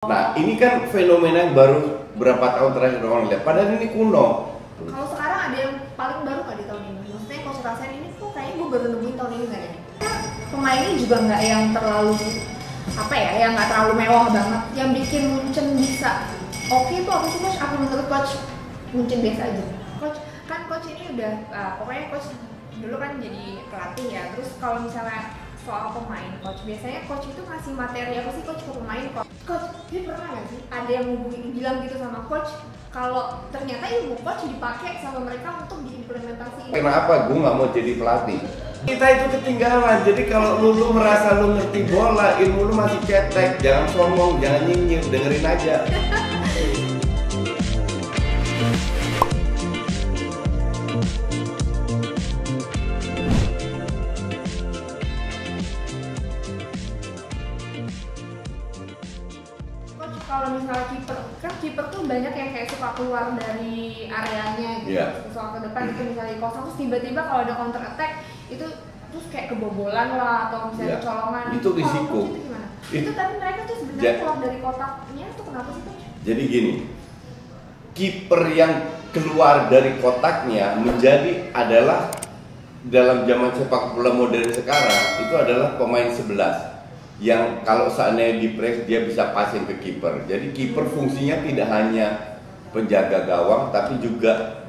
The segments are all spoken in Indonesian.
Nah, ini kan fenomena yang baru berapa tahun terakhir orang lihat. Padahal ini kuno. Kalau sekarang ada yang paling baru nggak di tahun ini? Maksudnya kalau Rasen ini tuh kayaknya gue baru nemuin tahun ini nggak ya? Pemainnya juga nggak yang terlalu yang nggak terlalu mewah banget. Yang bikin Munchen bisa oke itu apa sih coach? Apa menurut coach Munchen biasa aja? Coach ini udah pokoknya coach dulu kan jadi pelatih ya. Terus kalau misalnya soal pemain coach, biasanya coach itu ngasih materi apa sih coach ke pemain? Coach, dia pernah nggak sih ada yang bilang gitu sama coach kalau ternyata ilmu coach dipakai sama mereka untuk diimplementasikan? Kenapa gue nggak mau jadi pelatih? Kita itu ketinggalan. Jadi kalau lu merasa lu ngerti bola, ilmu lu masih cetek, jangan sombong, jangan nyinyir, dengerin aja. Kalau misalnya kiper tuh banyak yang kayak suka keluar dari areanya gitu, soal ke depan itu misalnya kosong terus tiba-tiba kalau ada counter attack itu terus kayak kebobolan lah atau misalnya colongan. Itu risiko. Itu gimana? Itu tapi mereka tuh sebenarnya keluar dari kotaknya itu kenapa sih coach? Jadi gini, kiper yang keluar dari kotaknya adalah dalam zaman sepak bola modern sekarang itu adalah pemain 11 yang kalau seandainya di press dia bisa passing ke kiper. Jadi kiper fungsinya tidak hanya penjaga gawang tapi juga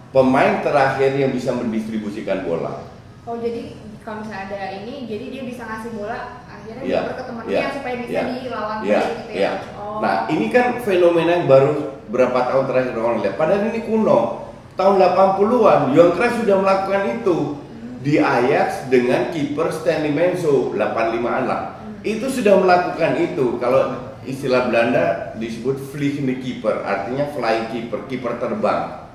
pemain terakhir yang bisa mendistribusikan bola. Oh jadi kalau misalnya ada ini, jadi dia bisa ngasih bola akhirnya ke temannya supaya bisa dilawan gitu ya. Oh. Nah ini kan fenomena yang baru berapa tahun terakhir orang lihat. Padahal ini kuno. Tahun 80-an Johan Cruyff sudah melakukan itu di Ajax dengan kiper Stanley Menzo 85-an lah. Itu sudah melakukan itu. Kalau istilah Belanda disebut vliegende keeper, artinya flying keeper, kiper terbang.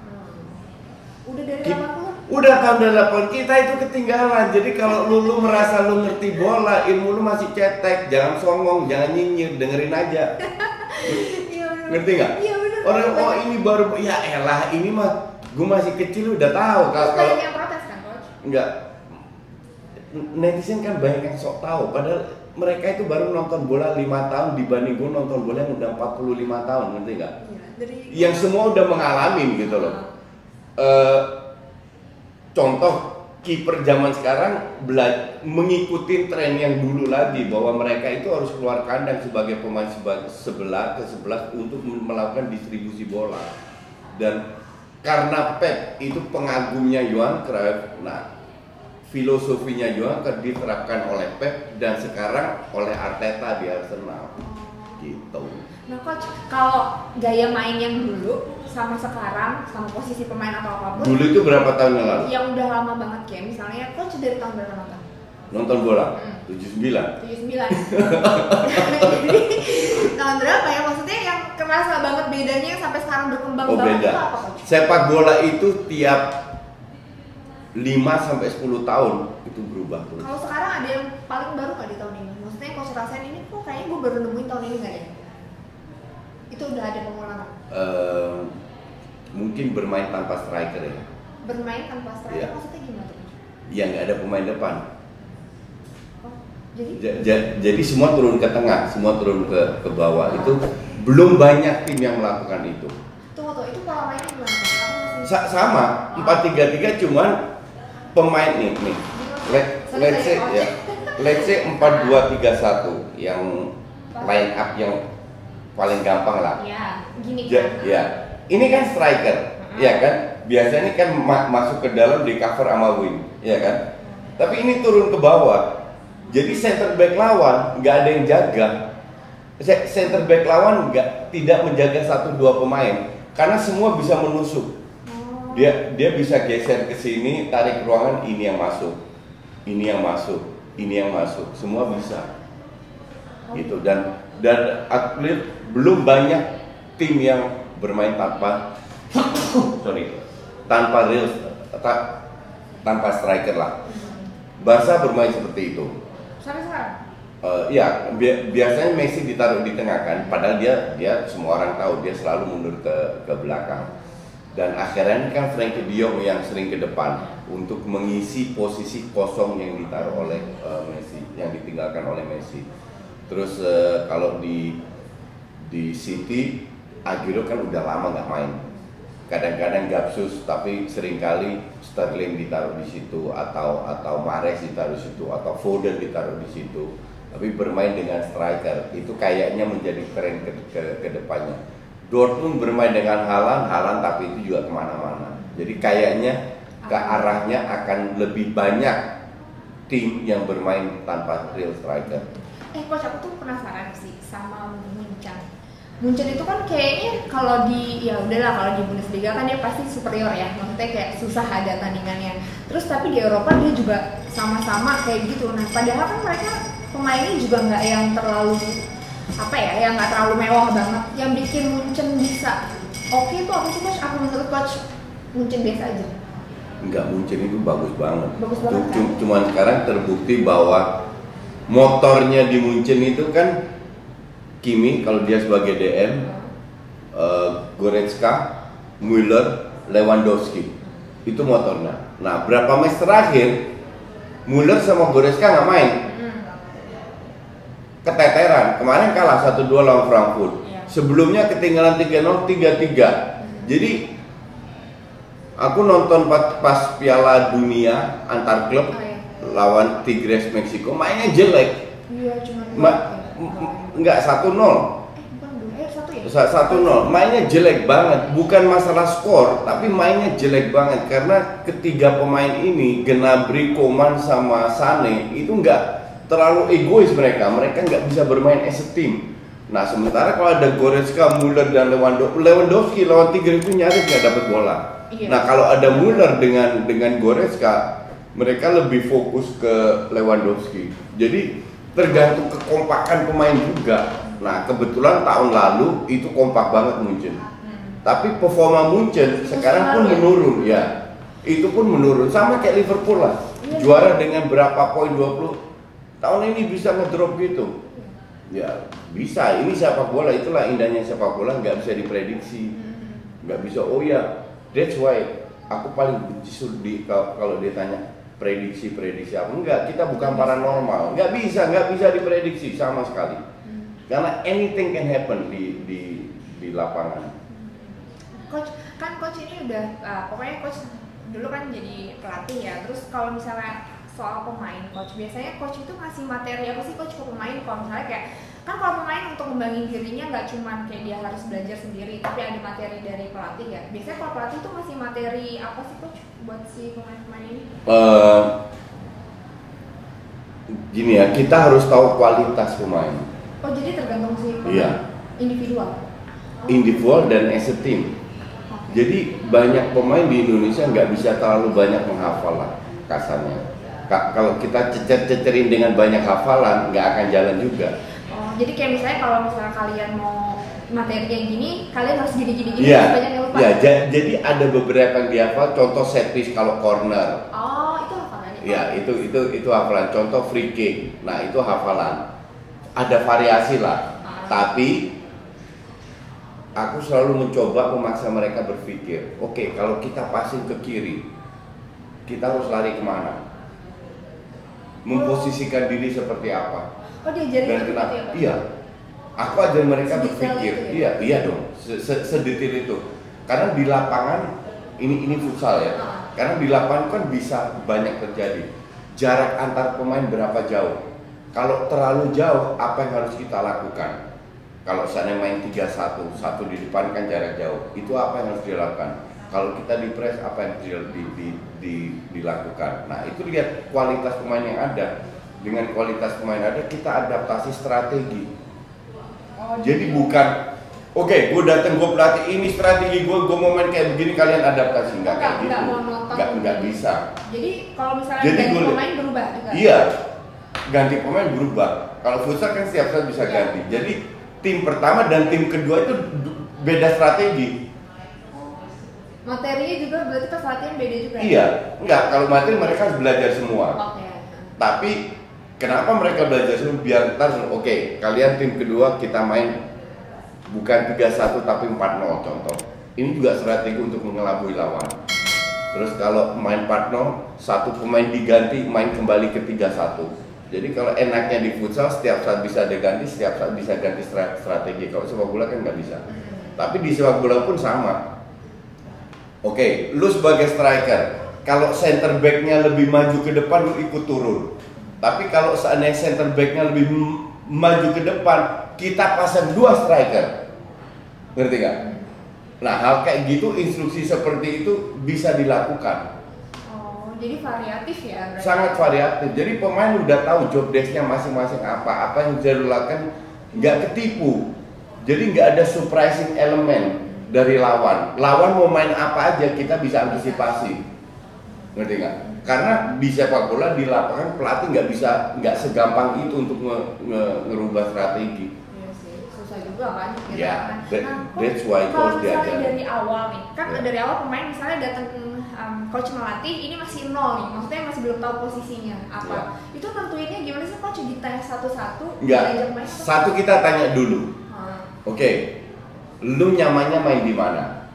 Udah dari 80? Udah tahun 80. Kita itu ketinggalan. Jadi kalau lu merasa lu ngerti bola, ilmu lu masih cetek, jangan songong, jangan nyinyir, dengerin aja. Ngerti nggak? Iya bener. Orang ini baru, ya elah ini mah gue masih kecil udah tahu. Kalau yang protes kan coach? Enggak, netizen kan banyak yang sok tahu. Padahal mereka itu baru nonton bola 5 tahun dibanding gue nonton bola yang udah 45 tahun, ngerti nggak? Yang semua udah mengalami gitu loh. Contoh kiper zaman sekarang mengikuti tren yang dulu lagi bahwa mereka itu harus keluar kandang sebagai pemain sebelah untuk melakukan distribusi bola. Dan karena Pep itu pengagumnya Johan Cruyff, nah filosofinya Johan Cruyff diterapkan oleh Pep dan sekarang oleh Arteta di Arsenal. Gitu. Nah coach, kalau gaya main yang dulu sama sekarang, sama posisi pemain atau apapun. Dulu itu berapa tahun yang lalu? Yang udah lama banget kayak misalnya coach dari tahun berapa nonton? Nonton bola? 79. 79. Jadi tahun berapa ya? Maksudnya yang kerasa banget bedanya yang sampai sekarang berkembang banget beda. itu apa coach? Sepak bola itu tiap 5 sampai 10 tahun itu berubah terus. Kalau sekarang ada yang paling baru nggak di tahun ini? Maksudnya coach Rasen ini kok kayaknya gue baru nemuin tahun ini nggak ya? Itu udah ada pengulangan? Mungkin bermain tanpa striker ya. Bermain tanpa striker maksudnya gimana? Ya nggak ada pemain depan. Oh, jadi semua turun ke tengah, semua turun ke bawah. Itu belum banyak tim yang melakukan itu. Tunggu, itu pola mainnya gimana? Sama 4-3-3 cuman pemain nih. Let's say 4-2-3-1 yang line up yang paling gampang lah. Ya, gini kan. Ya. Ini kan striker, ya kan? Biasanya kan masuk ke dalam di cover sama wing, ya kan? Tapi ini turun ke bawah. Jadi center back lawan nggak ada yang jaga. Center back lawan tidak menjaga 1-2 pemain karena semua bisa menusuk. Dia bisa geser ke sini, tarik ruangan, ini yang masuk, ini yang masuk, ini yang masuk, semua bisa. Gitu dan atlet belum banyak tim yang bermain tanpa tanpa striker lah. Barca bermain seperti itu. Sampai sekarang? Biasanya Messi ditaruh di tengah kan, padahal dia semua orang tahu dia selalu mundur ke belakang. Dan akhirnya kan Frenkie de Jong yang sering ke depan untuk mengisi posisi kosong yang ditaruh oleh Messi, yang ditinggalkan oleh Messi. Terus kalau di City, Aguero kan udah lama nggak main. Kadang-kadang Gapsus, tapi seringkali Sterling ditaruh di situ, atau Mahrez ditaruh di situ, atau Foden ditaruh di situ. Tapi bermain dengan striker itu kayaknya menjadi tren ke depannya. Dortmund bermain dengan Haaland tapi itu juga kemana-mana. Jadi kayaknya ke arahnya akan lebih banyak tim yang bermain tanpa real striker. Coach, aku tuh penasaran sih sama Munchen. Munchen itu kan kayaknya kalau ya udahlah, kalau di Bundesliga kan dia pasti superior ya, maksudnya kayak susah ada tandingannya. Terus tapi di Eropa dia juga sama-sama kayak gitu. Nah padahal kan mereka pemainnya juga nggak yang terlalu yang nggak terlalu mewah banget. Yang bikin Munchen bisa oke itu apa sih Coach? Apa menurut Coach Munchen biasa aja? Enggak, Munchen itu bagus banget. Bagus banget kan? Cuman sekarang terbukti bahwa motornya di Munchen itu kan Kimi kalau dia sebagai DM, Goretzka, Müller, Lewandowski, itu motornya. Nah berapa match terakhir Müller sama Goretzka nggak main, keteteran. Kemarin kalah 1-2 lawan Frankfurt. Sebelumnya ketinggalan 3-0, 3-3. Jadi aku nonton pas Piala Dunia antar klub lawan Tigres Meksiko, mainnya jelek. Iya, cuma enggak 1-0. Bukan 1 ya? 1-0. Mainnya jelek banget. Bukan masalah skor, tapi mainnya jelek banget karena ketiga pemain ini, Gnabry, Coman sama Sané itu enggak terlalu egois mereka. Mereka nggak bisa bermain as a team. Nah, sementara kalau ada Goretzka, Müller dan Lewandowski lawan Tigres itu nyaris nggak dapat bola. Iya. Nah, kalau ada Müller dengan Goretzka, mereka lebih fokus ke Lewandowski. Jadi tergantung kekompakan pemain juga. Nah, kebetulan tahun lalu itu kompak banget Munchen. Tapi performa Munchen sekarang pun menurun ya. Itu pun menurun sama kayak Liverpool lah. Juara dengan berapa poin, 20. Tahun ini bisa ngedrop gitu. Ya, bisa. Ini sepak bola, itulah indahnya sepak bola, nggak bisa diprediksi. Nggak bisa, oh ya, that's why aku paling benci kalau dia tanya prediksi apa. Enggak, kita bukan paranormal. Nggak bisa diprediksi sama sekali. Karena anything can happen di lapangan. Coach ini udah pokoknya Coach dulu kan jadi pelatih ya. Terus kalau misalnya soal pemain, Coach biasanya Coach itu ngasih materi apa sih Coach ke pemain? Kalau misalnya kayak kan kalau pemain untuk ngembangin dirinya nggak cuma kayak dia harus belajar sendiri, tapi ada materi dari pelatih ya. Biasanya kalau pelatih itu ngasih materi apa sih Coach buat si pemain-pemain ini? Gini ya, kita harus tahu kualitas pemain. Oh, jadi tergantung si pemain? Iya. Individual dan as a team. Jadi banyak pemain di Indonesia nggak bisa terlalu banyak menghafal lah kasarnya. Kalau kita cecerin dengan banyak hafalan nggak akan jalan juga. Oh, jadi kayak misalnya kalau misalnya kalian mau materi yang gini, kalian harus gini-gini Iya. Banyak yang lupa. Iya, jadi ada beberapa yang dihafal. Contoh set piece kalau corner. Oh, itu hafalannya. Ya, itu hafalan. Contoh free kick. Nah, itu hafalan. Ada variasi lah. Tapi aku selalu mencoba memaksa mereka berpikir, oke, kalau kita passing ke kiri, kita harus lari kemana? Memposisikan diri seperti apa? Oh, diajarin Dan kenapa? Iya. Aku ajar mereka berpikir. Ya? Iya dong. Sedetail itu. Karena di lapangan ini futsal ya. Karena di lapangan kan bisa banyak terjadi. Jarak antar pemain berapa jauh? Kalau terlalu jauh, apa yang harus kita lakukan? Kalau misalnya main 3-1, satu di depan kan jarak jauh. Itu apa yang harus dilakukan? Kalau kita di press, apa yang dilakukan? Nah, itu lihat kualitas pemain yang ada. Dengan kualitas pemain ada, kita adaptasi strategi. Jadi bukan, oke, gue datang, gue pelatih ini strategi gue mau main kayak begini, kalian adaptasi. Nggak kayak gitu. Nggak bisa. Jadi kalau misalnya ganti pemain berubah juga? Iya, ganti pemain berubah. Kalau futsal kan setiap saat bisa ganti. Jadi tim pertama dan tim kedua itu beda strategi. Materinya juga berarti pas latihan beda juga? Iya, enggak, kalau materi mereka harus belajar semua. Okay. Tapi kenapa mereka belajar semua? Biar ntar, oke, kalian tim kedua kita main bukan 3-1 tapi 4-0 contoh. Ini juga strategi untuk mengelabui lawan. Terus kalau main 4-0, satu pemain diganti, main kembali ke 3-1. Jadi kalau enaknya di futsal setiap saat bisa diganti, setiap saat bisa ganti strategi. Kalau sepak bola kan nggak bisa. Tapi di sepak bola pun sama. Oke, lu sebagai striker, kalau center back-nya lebih maju ke depan, lu ikut turun. Tapi kalau seandainya center back-nya lebih maju ke depan, kita pasang 2 striker. Ngerti nggak? Nah, hal kayak gitu, instruksi seperti itu bisa dilakukan. Jadi variatif ya? Berarti. Sangat variatif. Jadi pemain udah tahu job desk-nya masing-masing apa yang bisa dilakukan, nggak ketipu. Jadi nggak ada surprising element dari lawan. Lawan mau main apa aja kita bisa antisipasi. Ngerti nggak? Karena di sepak bola di lapangan pelatih nggak segampang itu untuk ngerubah strategi. Iya sih, susah juga kan. Ya, that's why kalau misalnya dari awal nih, kan dari awal pemain misalnya datang coach melatih, ini masih nol nih, maksudnya masih belum tahu posisinya apa. Itu tentuinnya gimana sih coach? Ditanya satu-satu? Enggak, satu kita tanya dulu. Oke, lu nyamannya main di mana?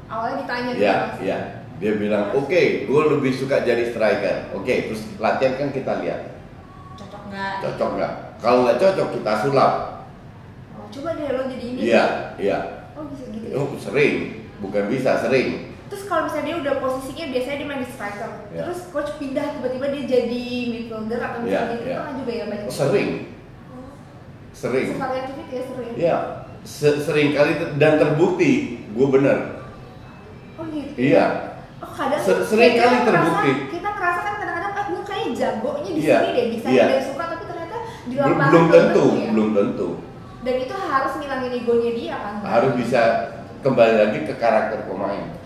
Awalnya ditanya gitu. Iya. Dia bilang, oke, gue lebih suka jadi striker. Oke, terus latihan kan kita lihat. Cocok nggak? Kalau nggak cocok kita sulap. Coba deh lo jadi ini. Iya. Oh bisa gitu. Sering, bukan bisa, sering. Terus kalau misalnya dia udah posisinya biasanya dia main di striker, terus coach pindah tiba-tiba dia jadi midfielder atau misalnya itu kan juga ya banyak. Sering. Variatif itu ya sering. Iya, sering kali dan terbukti, gue bener. Oh gitu. Iya. Oh kadang sering kali terbukti. Kita ngerasa kan kadang-kadang gue kayak jagonya di sini deh, bisa dia suka, tapi ternyata di lapangan belum tentu. Dan itu harus ngilangin egonya dia kan. Harus bisa kembali lagi ke karakter pemain.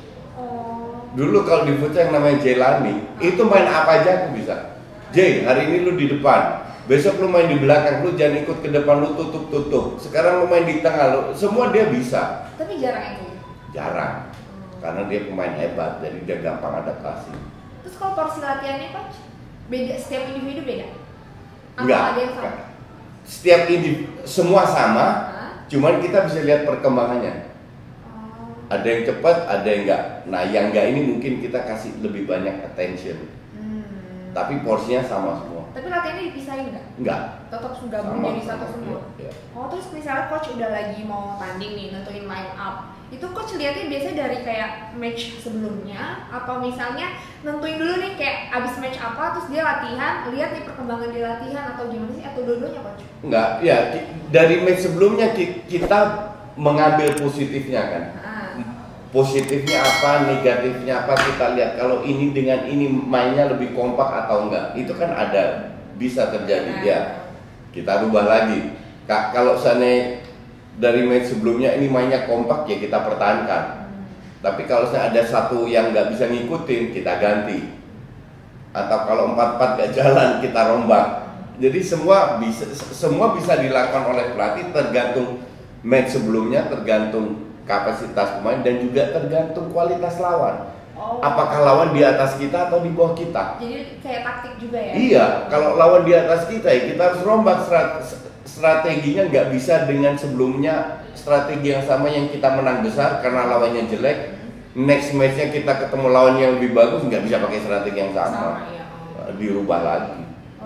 Dulu kalau di futsal yang namanya Jelani, itu main apa aja aku bisa. Jay, hari ini lu di depan, besok lu main di belakang, lu jangan ikut ke depan, lu tutup. Sekarang lu main di tengah, lu semua dia bisa. Tapi jarang itu. Jarang, karena dia pemain hebat, jadi dia gampang adaptasi. Terus kalau porsi latihannya coach, beda, setiap individu beda? Enggak. Ada yang sama? Setiap individu semua sama, cuman kita bisa lihat perkembangannya. Ada yang cepat, ada yang enggak. Nah, yang enggak ini mungkin kita kasih lebih banyak attention. Tapi porsinya sama semua. Tapi latihannya dipisahin nggak? Enggak. Tetap gabung jadi satu semua. Iya. Oh, terus misalnya coach udah lagi mau tanding nih, nentuin line up. Itu coach lihatnya biasanya dari kayak match sebelumnya, atau misalnya nentuin dulu nih kayak abis match apa, terus dia latihan, lihat nih perkembangan di latihan atau gimana sih? Atau dua-duanya coach? Enggak, ya dari match sebelumnya kita mengambil positifnya kan. Positifnya apa, negatifnya apa, kita lihat kalau ini dengan ini mainnya lebih kompak atau enggak. Itu kan ada, bisa terjadi ya. Kita rubah lagi. Kalau seandainya dari match sebelumnya ini mainnya kompak ya kita pertahankan. Tapi kalau ada satu yang nggak bisa ngikutin, kita ganti. Atau kalau 4-4 gak jalan, kita rombak. Jadi semua bisa dilakukan oleh pelatih, tergantung match sebelumnya, tergantung kapasitas pemain, dan juga tergantung kualitas lawan. Apakah lawan di atas kita atau di bawah kita? Jadi kayak taktik juga ya? Iya, kalau lawan di atas kita ya kita harus rombak strateginya, nggak bisa dengan sebelumnya strategi yang sama yang kita menang besar karena lawannya jelek. Next matchnya kita ketemu lawan yang lebih bagus, nggak bisa pakai strategi yang sama ya. Dirubah lagi.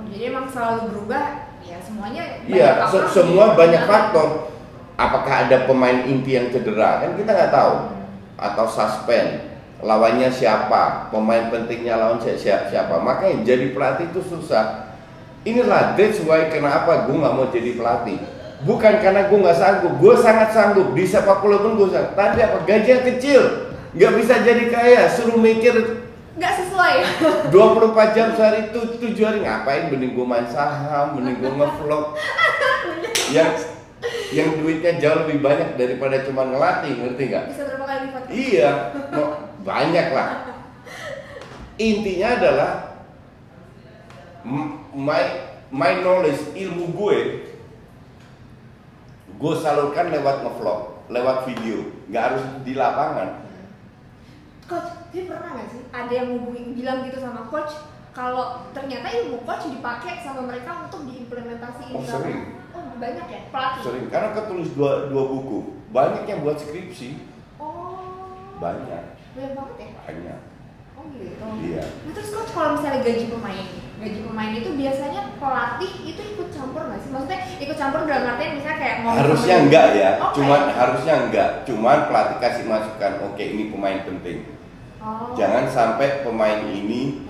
Jadi emang selalu berubah ya semuanya? Iya, semua banyak faktor. Apakah ada pemain inti yang cedera, kan kita nggak tahu, atau suspend, lawannya siapa, pemain pentingnya lawan siapa. Makanya jadi pelatih itu susah. Inilah that's why kenapa gue nggak mau jadi pelatih. Bukan karena gue nggak sanggup, gue sangat sanggup. Di sepak bola pun gue sanggup. Tapi apa, gajinya kecil, nggak bisa jadi kaya, suruh mikir nggak sesuai. 24 jam sehari, 7 hari ngapain? Mending gue main saham, mending gue ngevlog. Yang duitnya jauh lebih banyak daripada cuma ngelatih, ngerti nggak? Bisa berapa kali lipat? Iya, banyak lah. Intinya adalah my knowledge, ilmu gue salurkan lewat ngevlog, lewat video, nggak harus di lapangan. Coach, dia pernah nggak sih ada yang bilang gitu sama coach, kalau ternyata ilmu coach dipakai sama mereka untuk diimplementasiin? Sering. Banyak ya pelatih? Sering, karena ketulis dua buku. Banyak yang buat skripsi. Banyak banget ya? Banyak. Oh gitu? Iya. Nah, terus coach kalau misalnya gaji pemain gaji pemain itu biasanya pelatih itu ikut campur nggak sih? Maksudnya ikut campur dalam artian misalnya kayak harusnya enggak ya, okay. harusnya enggak, cuman pelatih kasih masukan, oke ini pemain penting. Jangan sampai pemain ini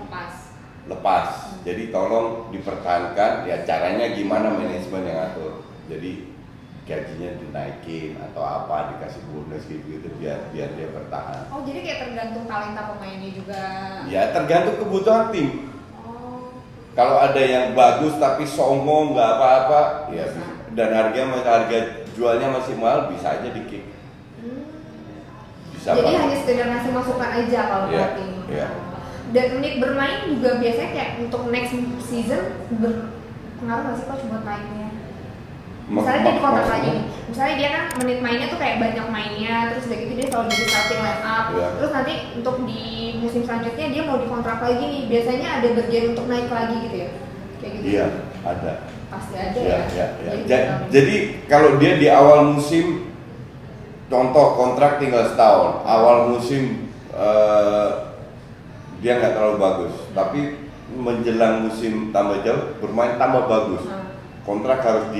lepas. Jadi tolong dipertahankan, ya caranya gimana manajemen yang atur. Jadi gajinya dinaikin atau apa, dikasih bonus gitu biar dia bertahan. Oh, jadi kayak tergantung talenta pemainnya juga. Ya, tergantung kebutuhan tim. Kalau ada yang bagus tapi sombong nggak apa-apa, ya bisa. Dan harga jualnya masih mahal, bisa aja di-kick. Bisa. Jadi hanya sekedar ngasih masukan aja kalau pelatih. Yeah. Dan menit bermain juga biasanya kayak untuk next season berpengaruh nggak sih coach buat mainnya? Misalnya dia dikontrak lagi nih, misalnya dia kan menit mainnya tuh kayak banyak mainnya, terus udah gitu dia selalu jadi starting line up, terus nanti untuk di musim selanjutnya dia mau dikontrak lagi nih, biasanya ada berjanji untuk naik lagi gitu ya? Kayak gitu? Iya, ada. Pasti ada ya? Jadi kalau dia di awal musim, contoh kontrak tinggal setahun, awal musim dia nggak terlalu bagus, tapi menjelang musim tambah jauh, bermain tambah bagus. Kontrak harus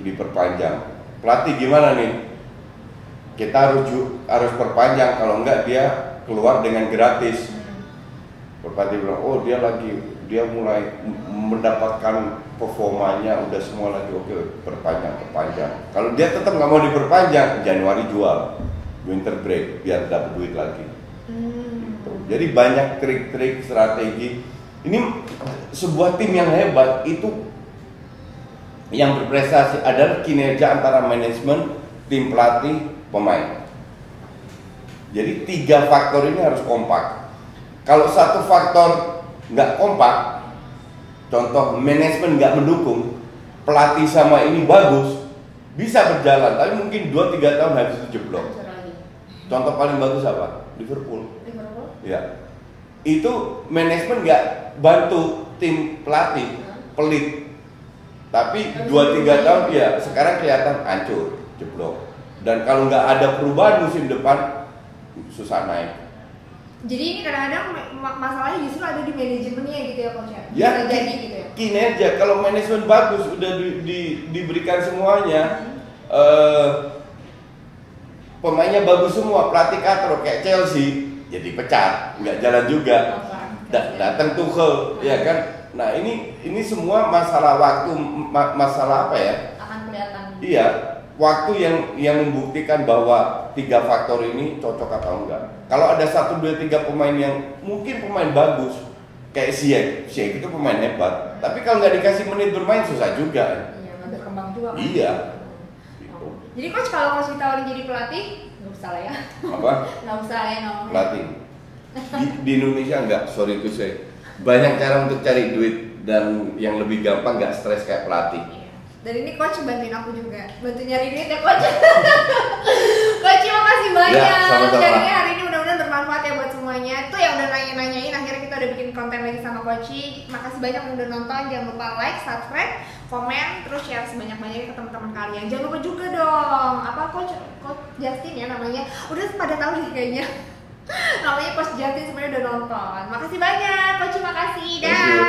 diperpanjang. Pelatih gimana nih? Kita harus perpanjang, kalau enggak dia keluar dengan gratis. Pelatih bilang, oh dia mulai mendapatkan performanya, udah semua lagi oke, perpanjang. Kalau dia tetap nggak mau diperpanjang, Januari jual, winter break biar dapat duit lagi. Gitu. Jadi banyak trik-trik strategi. Ini sebuah tim yang hebat itu. Yang berprestasi adalah kinerja antara manajemen, tim pelatih, pemain. Jadi 3 faktor ini harus kompak. Kalau satu faktor nggak kompak, contoh manajemen nggak mendukung, pelatih sama ini bagus, bisa berjalan, tapi mungkin 2-3 tahun habis itu jeblok. Contoh paling bagus apa? Liverpool. Ya, itu manajemen nggak bantu tim pelatih, pelit. Tapi 2-3 tahun ya sekarang kelihatan hancur, jeblok. Dan kalau nggak ada perubahan musim depan, susah naik. Jadi ini kadang-kadang masalahnya justru ada di manajemennya gitu ya coach ya? Ya, jadi gitu ya? Kinerja, kalau manajemen bagus udah diberikan semuanya, pemainnya bagus semua, pelatih katro kayak Chelsea, jadi pecat, nggak jalan juga. Datang Tuchel, ya kan? Nah ini semua masalah waktu, masalah apa ya? Akan kelihatan. Iya, waktu yang membuktikan bahwa 3 faktor ini cocok atau enggak. Kalau ada 1, 2, 3 pemain yang mungkin pemain bagus, kayak Ziyech itu pemain hebat, tapi kalau nggak dikasih menit bermain susah juga. Iya, nggak berkembang juga kan? Iya. Jadi coach kalau coach ditawarin jadi pelatih, nggak usah lah ya? Apa? Nggak usah ya ngomongnya. Pelatih. Di Indonesia enggak, sorry to say. Banyak cara untuk cari duit dan yang lebih gampang nggak stres kayak pelatih. Dan ini coach bantuin aku juga, bantu nyari duit ya coach. Coach makasih banyak. Ya, sama-sama. Sharingnya hari ini mudah-mudahan bermanfaat ya buat semuanya. Tuh yang udah nanya-nanyain, akhirnya kita udah bikin konten lagi sama coach. Makasih banyak yang udah nonton, jangan lupa like, subscribe, komen, terus share sebanyak-banyaknya ke teman-teman kalian. Jangan lupa juga dong, apa coach Justin ya namanya, udah pada tahu sih kayaknya. Namanya Coach Justin sebenarnya udah nonton. Makasih banyak, Coach. Makasih. Dah.